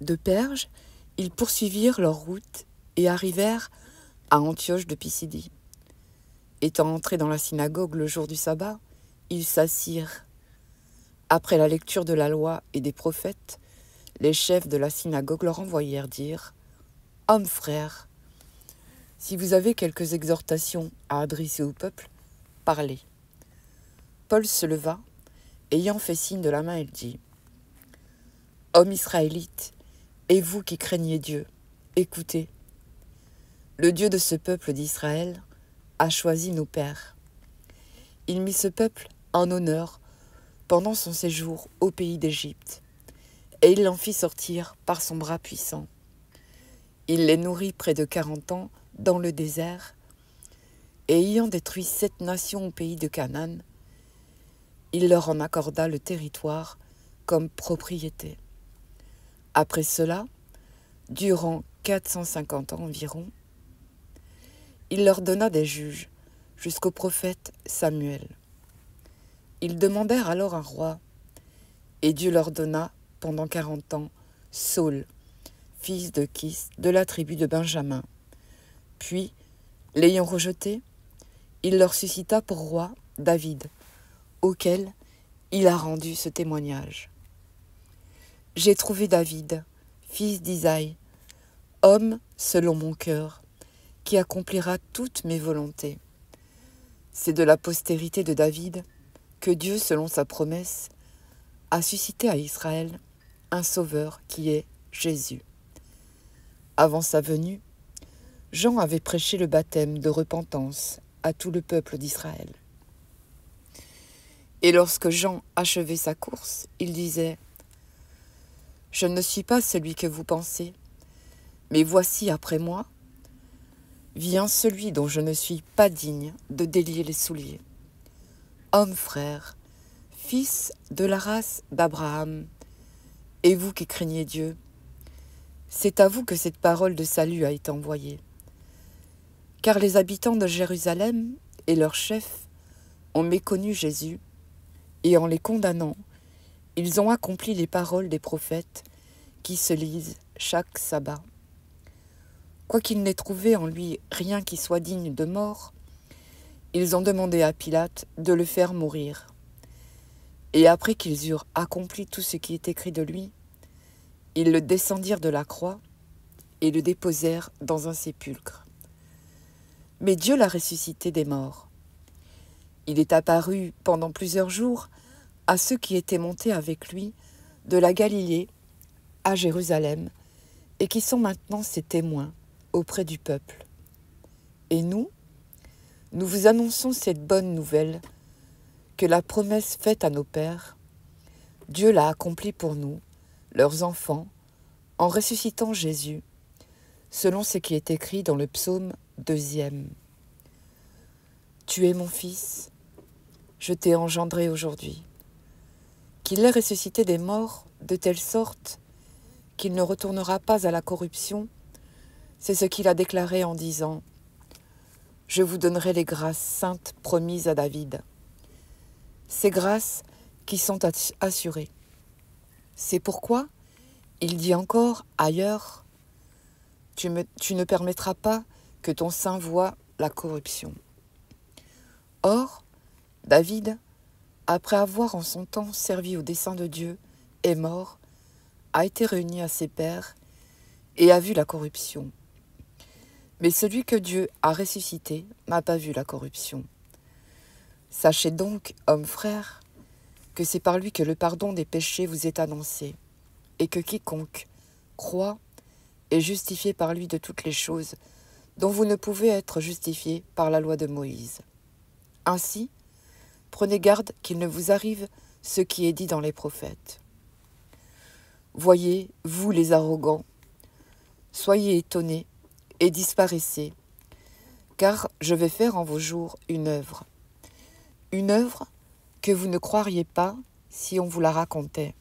De Perge, ils poursuivirent leur route et arrivèrent à Antioche de Pisidie. Étant entrés dans la synagogue le jour du sabbat, ils s'assirent. Après la lecture de la loi et des prophètes, les chefs de la synagogue leur envoyèrent dire « Hommes frères, si vous avez quelques exhortations à adresser au peuple, parlez. » Paul se leva, ayant fait signe de la main, il dit « Hommes israélites, et vous qui craignez Dieu, écoutez. Le Dieu de ce peuple d'Israël a choisi nos pères. Il mit ce peuple en honneur pendant son séjour au pays d'Égypte, et il l'en fit sortir par son bras puissant. Il les nourrit près de 40 ans dans le désert, et ayant détruit 7 nations au pays de Canaan, il leur en accorda le territoire comme propriété. Après cela, durant 450 ans environ, il leur donna des juges jusqu'au prophète Samuel. Ils demandèrent alors un roi, et Dieu leur donna pendant 40 ans Saül, fils de Kis, de la tribu de Benjamin. Puis, l'ayant rejeté, il leur suscita pour roi David, auquel il a rendu ce témoignage. « J'ai trouvé David, fils d'Isaïe, homme selon mon cœur, qui accomplira toutes mes volontés. C'est de la postérité de David que Dieu, selon sa promesse, a suscité à Israël un sauveur qui est Jésus. Avant sa venue, Jean avait prêché le baptême de repentance à tout le peuple d'Israël. Et lorsque Jean achevait sa course, il disait « Je ne suis pas celui que vous pensez, mais voici après moi, vient celui dont je ne suis pas digne de délier les souliers. Homme frère, fils de la race d'Abraham, et vous qui craignez Dieu, c'est à vous que cette parole de salut a été envoyée. Car les habitants de Jérusalem et leurs chefs ont méconnu Jésus, et en les condamnant, ils ont accompli les paroles des prophètes qui se lisent chaque sabbat. Quoiqu'ils n'aient trouvé en lui rien qui soit digne de mort, ils ont demandé à Pilate de le faire mourir. Et après qu'ils eurent accompli tout ce qui est écrit de lui, ils le descendirent de la croix et le déposèrent dans un sépulcre. Mais Dieu l'a ressuscité des morts. Il est apparu pendant plusieurs jours à ceux qui étaient montés avec lui de la Galilée à Jérusalem et qui sont maintenant ses témoins auprès du peuple. Et nous vous annonçons cette bonne nouvelle que la promesse faite à nos pères, Dieu l'a accomplie pour nous, leurs enfants, en ressuscitant Jésus, selon ce qui est écrit dans le psaume 2. Tu es mon fils, je t'ai engendré aujourd'hui. Qu'il ait ressuscité des morts de telle sorte qu'il ne retournera pas à la corruption, c'est ce qu'il a déclaré en disant « Je vous donnerai les grâces saintes promises à David ». Ces grâces qui sont assurées. C'est pourquoi il dit encore ailleurs « Tu ne permettras pas que ton sein voie la corruption ». Or, David, après avoir en son temps servi au dessein de Dieu, est mort, a été réuni à ses pères et a vu la corruption. Mais celui que Dieu a ressuscité n'a pas vu la corruption. Sachez donc, hommes frères, que c'est par lui que le pardon des péchés vous est annoncé, et que quiconque croit est justifié par lui de toutes les choses dont vous ne pouvez être justifiés par la loi de Moïse. Ainsi, prenez garde qu'il ne vous arrive ce qui est dit dans les prophètes. Voyez, vous les arrogants, soyez étonnés et disparaissez, car je vais faire en vos jours une œuvre que vous ne croiriez pas si on vous la racontait.